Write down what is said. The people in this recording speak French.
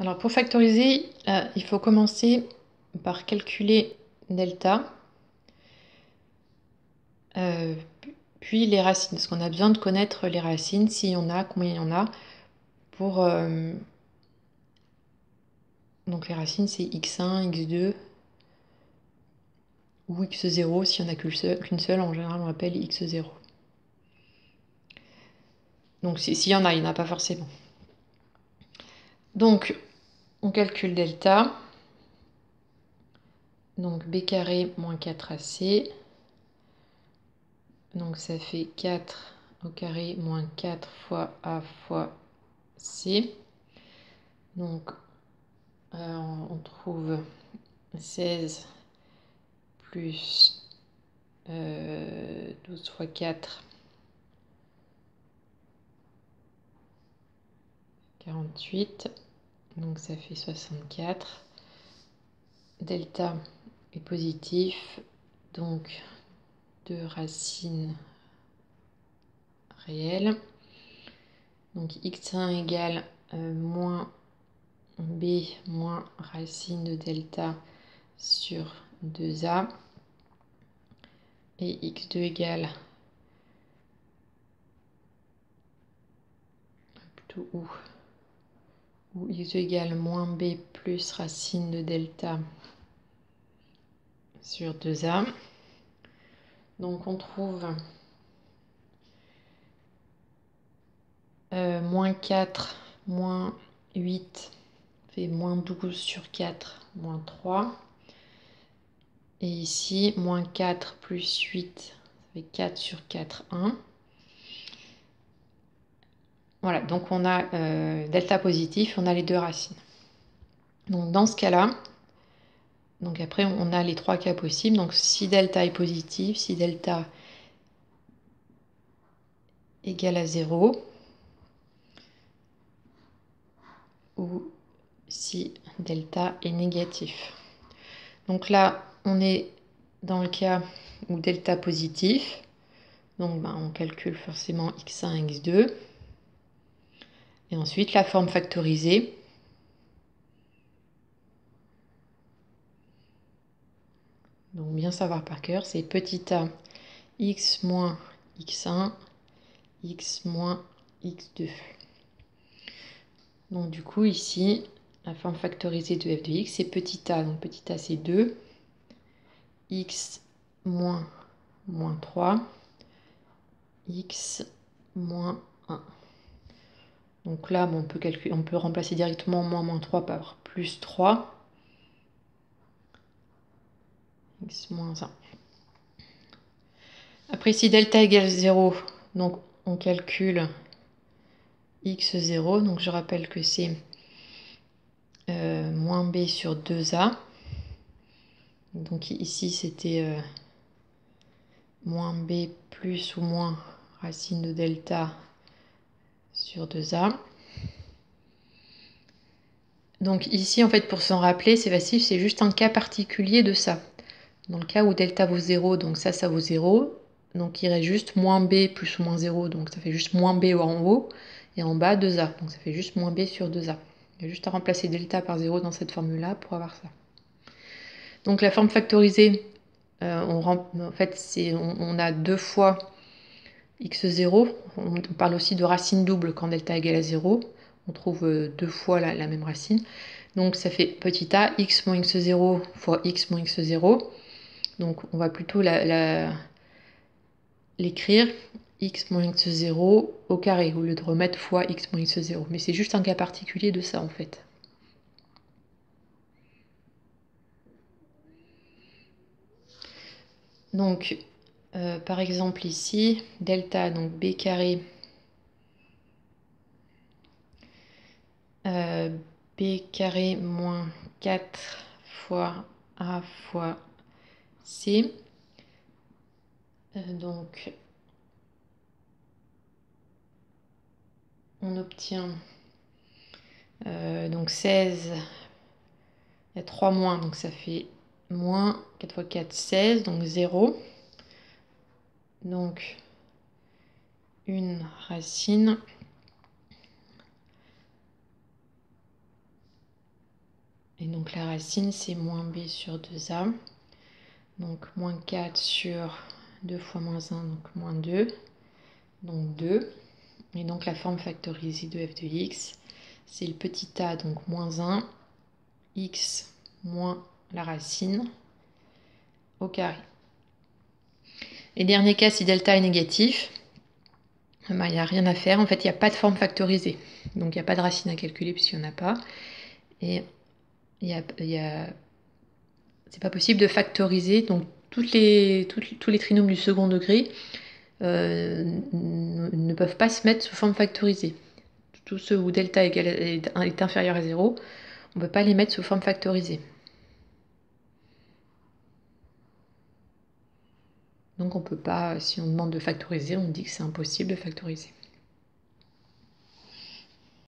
Alors pour factoriser, il faut commencer par calculer delta, puis les racines, parce qu'on a besoin de connaître les racines, s'il y en a, combien il y en a, pour... donc les racines, c'est x1, x2, ou x0, s'il n'y en a qu'une seule, en général on l'appelle x0. Donc s'il y en a, il n'y en a pas forcément. Donc on calcule delta, donc b carré moins 4ac, donc ça fait 4 au carré moins 4 fois a fois c. Donc on trouve 16 plus 12 fois 4, 48, donc ça fait 64. Delta est positif, donc 2 racines réelles. Donc x1 égale moins b moins racine de delta sur 2a. Et x2 égale plutôt ou x2 égale moins b plus racine de delta sur 2a. Donc on trouve moins 4, moins 8 fait moins 12 sur 4, moins 3. Et ici, moins 4 plus 8, ça fait 4 sur 4, 1. Voilà, donc on a delta positif, on a les deux racines. Donc dans ce cas-là, donc après on a les trois cas possibles. Donc si delta est positif, si delta égale à 0, ou si delta est négatif. Donc là, on est dans le cas où delta positif. Donc on calcule forcément x1, x2. Et ensuite la forme factorisée. Donc bien savoir par cœur, c'est petit a x moins x1, x moins x2. Donc du coup ici, la forme factorisée de f de x, c'est petit a. Donc petit a c'est 2, x moins 3, x moins 1. Donc là, bon, on peut remplacer directement moins 3 par plus 3. X moins 1. Après, si delta égale 0, donc on calcule x0. Donc je rappelle que c'est moins b sur 2a. Donc ici, c'était moins b plus ou moins racine de delta sur 2a. Donc ici, en fait, pour s'en rappeler, c'est facile, c'est juste un cas particulier de ça. Dans le cas où delta vaut 0, donc ça vaut 0. Donc il reste juste moins b plus ou moins 0, donc ça fait juste moins b en haut. Et en bas, 2a, donc ça fait juste moins b sur 2a. Il y a juste à remplacer delta par 0 dans cette formule-là pour avoir ça. Donc la forme factorisée, en fait, on a deux fois x0. On parle aussi de racine double quand delta égale à 0. On trouve deux fois la même racine. Donc ça fait petit a, x moins x0 fois x moins x0. Donc on va plutôt l'écrire x moins x0 au carré, au lieu de remettre fois x moins x0. Mais c'est juste un cas particulier de ça en fait. Donc par exemple ici, delta, donc b carré, b carré moins 4 fois a fois c. Donc on obtient donc 16, il y a 3 moins, donc ça fait moins 4 fois 4, 16, donc 0. Donc une racine Et donc la racine, c'est moins b sur 2a. Donc moins 4 sur 2 fois moins 1, donc moins 2. Donc 2. Et donc la forme factorisée de f de x, c'est le petit a, donc moins 1, x moins la racine au carré. Et dernier cas, si delta est négatif, il n'y a rien à faire. En fait, il n'y a pas de forme factorisée. Donc il n'y a pas de racine à calculer puisqu'il n'y en a pas. Et c'est pas possible de factoriser. Donc tous les trinômes du second degré ne peuvent pas se mettre sous forme factorisée. Tous ceux où delta est inférieur à 0, on ne peut pas les mettre sous forme factorisée. Donc on peut pas, si on demande de factoriser, on dit que c'est impossible de factoriser.